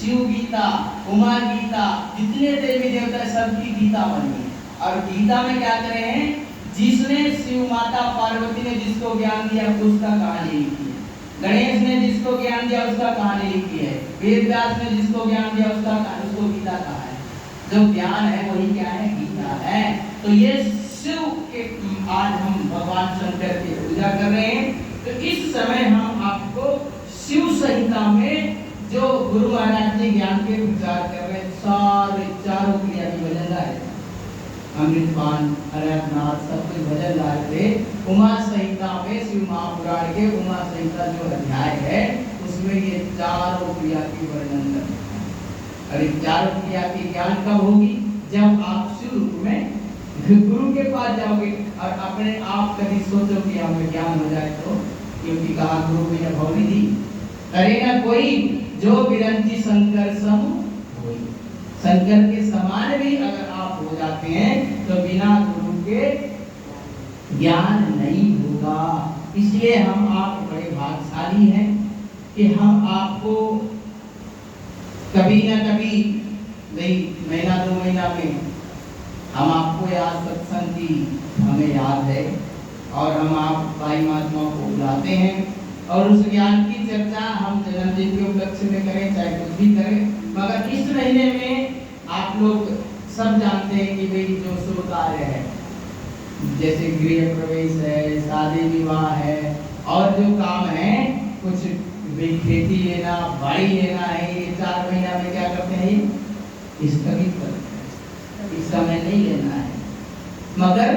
शिव गीता, उमा गीता, जितने देवी देवता सबकी गीता बनी है। और गीता में क्या करे हैं, जिसने शिव माता पार्वती ने जिसको ज्ञान दिया उसका कहानी लिखी है, गणेश ने जिसको ज्ञान दिया उसका कहानी लिखी है, वेद व्यास ने जिसको ज्ञान दिया उसको गीता कहा है। जो ज्ञान है वही क्या है, गीता है। तो ये शिव के आज हम भगवान शंकर की पूजा कर रहे हैं। तो इस समय हम आपको शिव संहिता में जो गुरु महाराज जी ज्ञान के प्रचार कर रहे हैं, सारे चारों क्रिया की भजन गाए, अमृतपान, हरनाथ सब कुछ भजन गाए थे। उमा संहिता में शिव महापुराण के उमा संहिता जो अध्याय है उसमें ये चारों क्रिया की वर्णन करते हैं। और इस चारों क्रिया की ज्ञान कब होगी, जब आप शिव रूप में गुरु के पास जाओगे। और अपने आप कभी सोचो कि हमें ज्ञान हो जाए तो, क्योंकि कहा गुरु बिना भवनिधि करेगा कोई, जो विरंची शंकर सम होई। शंकर के समान भी अगर आप हो जाते हैं तो बिना गुरु के ज्ञान नहीं होगा। इसलिए हम आप बड़े भाग्यशाली हैं कि हम आपको कभी ना कभी, नहीं महीना 2 महीना में हम आपको याद, सत्संग की हमें याद है और हम आप भाई महात्माओं को बुलाते हैं और उस ज्ञान की चर्चा हम जन्मदिन के उपलक्ष्य में करें चाहे कुछ भी करें। मगर इस महीने में आप लोग सब जानते हैं कि भाई जो शुभ कार्य है, जैसे गृह प्रवेश है, शादी विवाह है और जो काम है कुछ खेती लेना, बाड़ी लेना है, ये 4 महीना में क्या करते हैं, स्थगित करते हैं, इस समय नहीं लेना है। मगर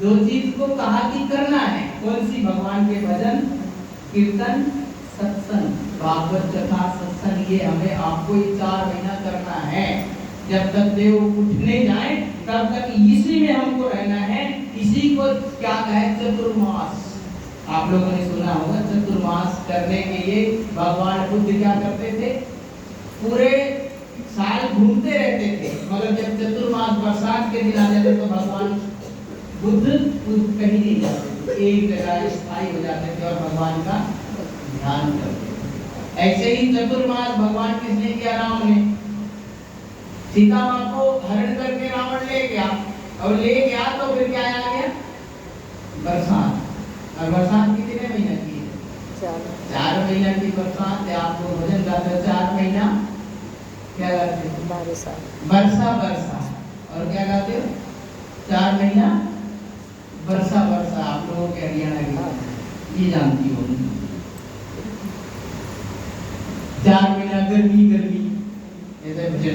2 चीज को कहा कि करना है, कौन सी, भगवान के भजन कीर्तन सत्संग, भागवत कथा सत्संग, ये हमें आपको ये 4 महीना करना है। जब तक देव उठने जाए तब तक इसी में हमको रहना है। इसी को क्या कहे, चतुर्मास। आप लोगों ने सुना होगा, चतुर्मास करने के लिए भगवान बुद्ध क्या करते थे, पूरे साल घूमते रहते थे। मगर जब चतुर्मास बरसात के दिन आ जाते तो भगवान बुद्ध कहीं नहीं जाते, एक जगह स्थायी हो जाते थे और भगवान का ध्यान करते थे। ऐसे ही चतुर्मास भगवान किसने किया, राम ने। सीता माँ को हरण करके रावण ले गया और ले गया तो फिर क्या आ गया, बरसात। और बरसात कितने महीने की है, 4 महीना की बरसात है। आप लोग भजन गाते हो 4 महीना क्या गाते हो, बरसा बरसा। और क्या गाते हो, 4 महीना बरसा बरसा। आप लोगों के हरियाणा की ये जानती हो, 4 महीना गर्मी गर्मी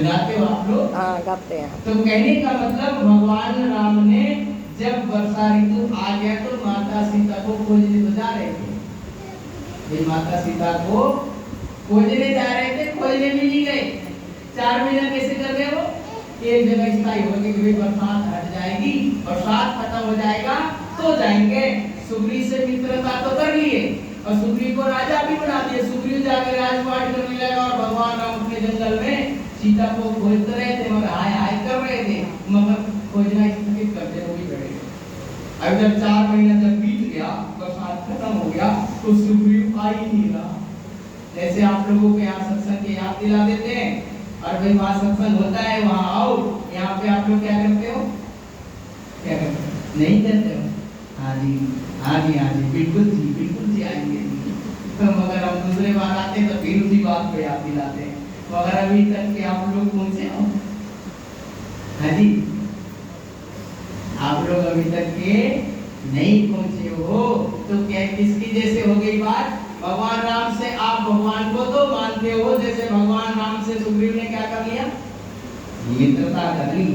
गाते हो आप लोग। हाँ गाते हैं। तो कहने का मतलब भगवान राम ने जब वर्षा ऋतु आ गया तो माता सीता को खोजने तो जा रहे थे, माता सीता को खोजने जा रहे थे, खोजने भी नहीं गए। 4 महीना कैसे कर रहे हो, एक जगह स्थायी होगी कि बरसात हट जाएगी, बरसात खत्म हो जाएगा तो जाएंगे। सुग्रीव से मित्रता तो कर लिए और सुग्रीव को राजा भी बना दिए। सुग्रीव जाकर राजपाट करने लगा और भगवान राम अपने जंगल में सीता को खोजते रहे थे, मगर हाय हाय कर रहे थे, मगर खोजना स्थगित करते हुए बैठे। अब जब 4 महीना जब बीत गया, बरसात खत्म हो गया तो सुग्रीव आ ही नहीं रहा। जैसे आप लोगों के यहाँ सत्संग की याद दिला देते हैं और भाई वहाँ सत्संग होता है, वहाँ आओ, यहाँ पे आप लोग क्या करते हो, क्या करते हो, नहीं करते हो, हाँ जी हाँ जी हाँ जी बिल्कुल जी आएंगे। तो मगर हम दूसरे बार आते हैं तो फिर उसी बात को याद दिलाते हैं। मगर अभी तक के आप लोग पहुंचे हो, हाँ जी, आप लोग अभी तक के नहीं पहुंचे हो तो क्या किसकी जैसे हो गई बात, भगवान राम से आप भगवान को तो मानते हो, जैसे भगवान राम से सुग्रीव ने क्या कर लिया, मित्रता कर ली।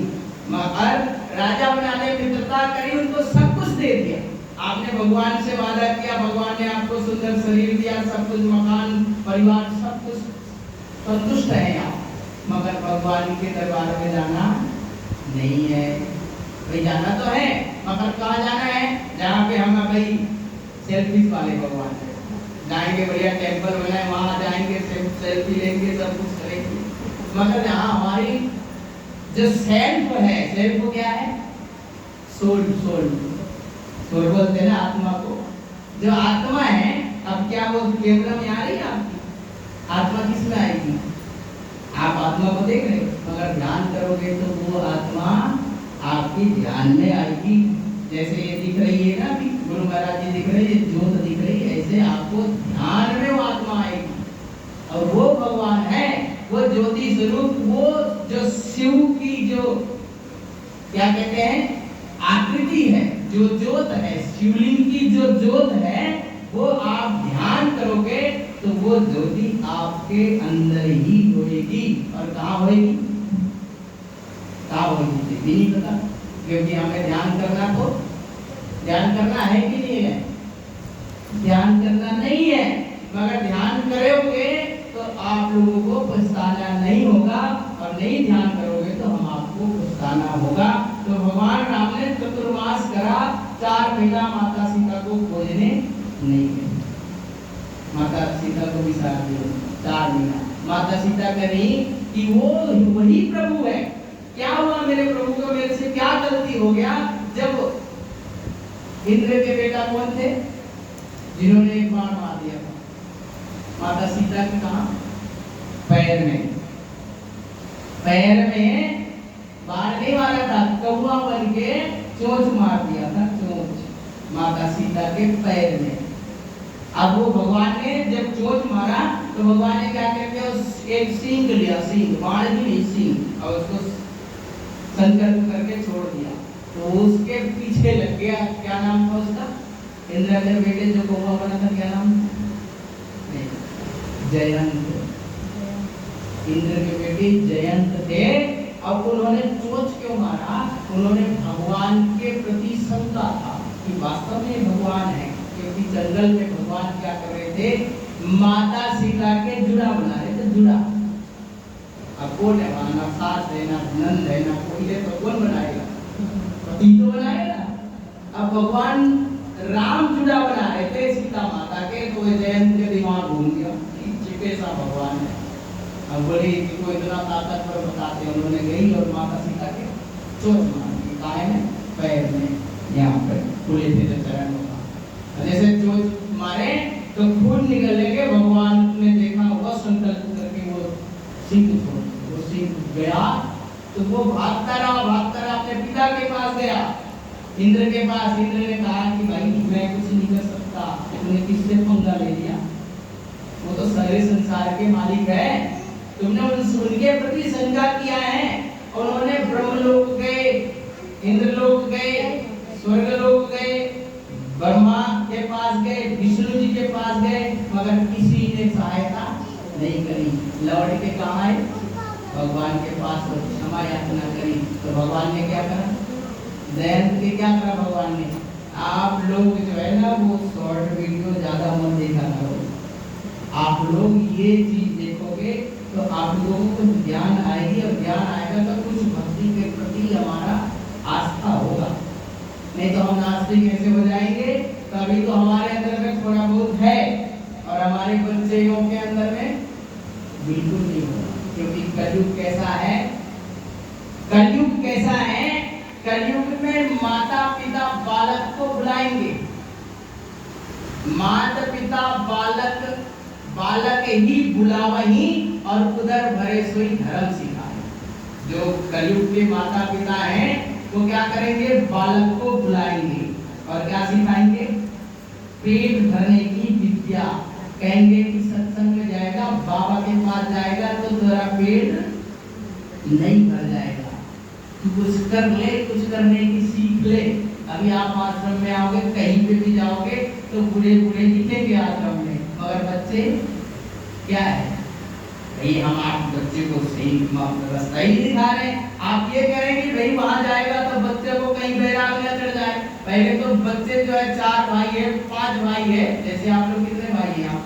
मगर राजा बनाने मित्रता करी, उनको सब कुछ दे दिया। आपने भगवान से वादा किया, भगवान ने आपको सुंदर शरीर दिया, सब कुछ, मकान परिवार सब कुछ संतुष्ट है आप, मगर भगवान के दरबार में जाना नहीं है। भाई जाना तो है मगर कहाँ जाना है, जहाँ पे हम भाई सेल्फी वाले भगवान है, जाएंगे बढ़िया टेम्पल बनाए, वहाँ जाएंगे सेल्फी लेंगे, सब कुछ करेंगे। मगर जहाँ हमारी जो सेल्फ है, सेल्फ क्या है, सोल बोलते हैं ना आत्मा को। जो आत्मा है, अब क्या वो केवलम यहाँ रही आपकी आत्मा किस में आएगी, आत्मा को देख रहे, मगर ध्यान करोगे तो वो आत्मा आपकी ध्यान में आएगी। जैसे ये दिख रही है ना, अभी गुरु महाराज जी दिख रहे हैं, ज्योत दिख रही है, ऐसे आपको ध्यान में वो आत्मा आएगी और वो भगवान है, वो ज्योति स्वरूप, वो जो शिव की जो क्या कहते हैं आकृति है, जो ज्योत है, शिवलिंग की जो ज्योत है, वो आप ध्यान करोगे तो वो ज्योति आपके अंदर ही होएगी। और कहाँ होएगी, कहाँ होएगी भी नहीं पता, क्योंकि हमें ध्यान करना, तो ध्यान करना है कि नहीं है, ध्यान करना नहीं है, मगर ध्यान करोगे तो आप लोगों को पछताना नहीं होगा, और नहीं ध्यान करोगे तो हम आपको पछताना होगा। तो भगवान राम ने चतुर्मास करा, 4 महीना माता सीता को खोजने नहीं गए, माता सीता को भी साथ दिया 4 महीना। माता सीता कही कि वो वही प्रभु है, क्या हुआ मेरे प्रभु को, मेरे से क्या गलती हो गया। जब इंद्र के बेटा कौन थे, जिन्होंने एक बाण मार दिया था माता सीता के कहा पैर में, पैर में बाण नहीं मारा था, कौवा बन के चोंच मार दिया था, चोंच माता सीता के पैर में। अब वो भगवान ने जब चोंच मारा तो भगवान ने क्या करके एक सींग लिया, सींग, बाण भी नहीं, सींग, और उसको संकल्प करके छोड़ दिया, तो उसके पीछे लग गया। क्या नाम था उसका, इंद्र के बेटे जो कौवा बना था, क्या नाम, जयंत, इंद्र के बेटे जयंत थे। अब उन्होंने चोंच क्यों मारा, उन्होंने भगवान के प्रति शंका था कि वास्तव में भगवान है, क्योंकि जंगल में भगवान क्या कर रहे थे, माता सीता के जुड़ा बना रहे थे, जुड़ा। अब कौन है वहां, ना सास है, ना नंद है, ना कोई है, तो कौन बनाएगा, पति तो बनाएगा। अब भगवान राम जुड़ा बना रहे थे सीता माता के, तो जयंत के दिमाग घूम गया, कैसा भगवान है। अब बोले को इतना ताकतवर बताते, उन्होंने गई और माता सीता के चोट मार दी, काहे में, पैर में, यहाँ पर खुले थे तो चरण में, जैसे चोट मारे तो खून निकलने के, भगवान ने देखा हुआ, संकल्प करके वो सिंह छोड़, वो सिंह गया तो वो भागता रहा अपने पिता के पास गया, इंद्र के पास। इंद्र ने कहा कि भाई मैं कुछ नहीं कर सकता, तुमने किससे पंगा ले लिया, वो तो सारे संसार के मालिक है, तुमने उनके प्रति शंका किया है। उन्होंने ब्रह्मलोक गए, इंद्रलोक गए, स्वर्गलोक गए, ब्रह्मा के पास गए, विष्णु जी के पास गए, मगर किसी ने सहायता नहीं करी। लौट के कहाँ आए, भगवान के पास क्षमा याचना करी। तो भगवान ने क्या करा, जयंत के क्या करा भगवान ने, आप लोग जो है ना वो शॉर्ट वीडियो ज्यादा मत देखा करो, आप लोग ये चीज देखोगे तो आप लोगों को ज्ञान आएगी, और ज्ञान आएगा तो कुछ भक्ति के प्रति हमारा आस्था होगा, नहीं तो हम नास्तिक कैसे हो जाएंगे। तो अभी तो हमारे अंदर में थोड़ा बहुत है, और हमारे बच्चों के अंदर में बिल्कुल नहीं होगा, क्योंकि कलयुग कैसा है, कलयुग कैसा है, कलयुग में माता पिता बालक को बुलाएंगे, माता पिता बालक ही बुलावही, और उधर भरे सोई धर्म सिखाए। जो कलयुग के माता पिता हैं वो क्या करेंगे, बालक को बुलाएंगे और क्या सिखाएंगे, पेट भरने की विद्या। कहेंगे कि सत्संग में जाएगा, बाबा के पास जाएगा तो तेरा पेट नहीं भर जाएगा, तू कुछ कर ले, कुछ करने की सीख ले। अभी आप आश्रम में आओगे, कहीं पे भी जाओगे तो बूढ़े बूढ़े दिखेंगे आश्रम में, मगर बच्चे क्या है भाई, हम आप बच्चे को सही रास्ता ही नहीं दिखा रहे। आप ये करेंगे भाई वहां जाएगा तो बच्चे को कहीं बैराग न चढ़ जाए। पहले तो बच्चे जो है 4 भाई है, 5 भाई है, जैसे आप लोग कितने भाई हैं, आप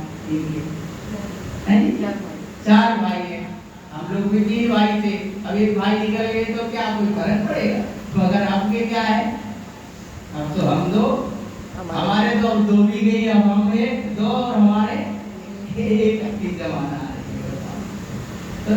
4 भाई है, हम लोग भी 3 भाई थे, अब एक भाई निकल गए तो क्या कोई फर्क पड़ेगा। मगर आपके क्या है, अब तो हम 2, हमारे तो अब 2 भी गई, अब हम 1, 2 और हमारे एक जमाना। तो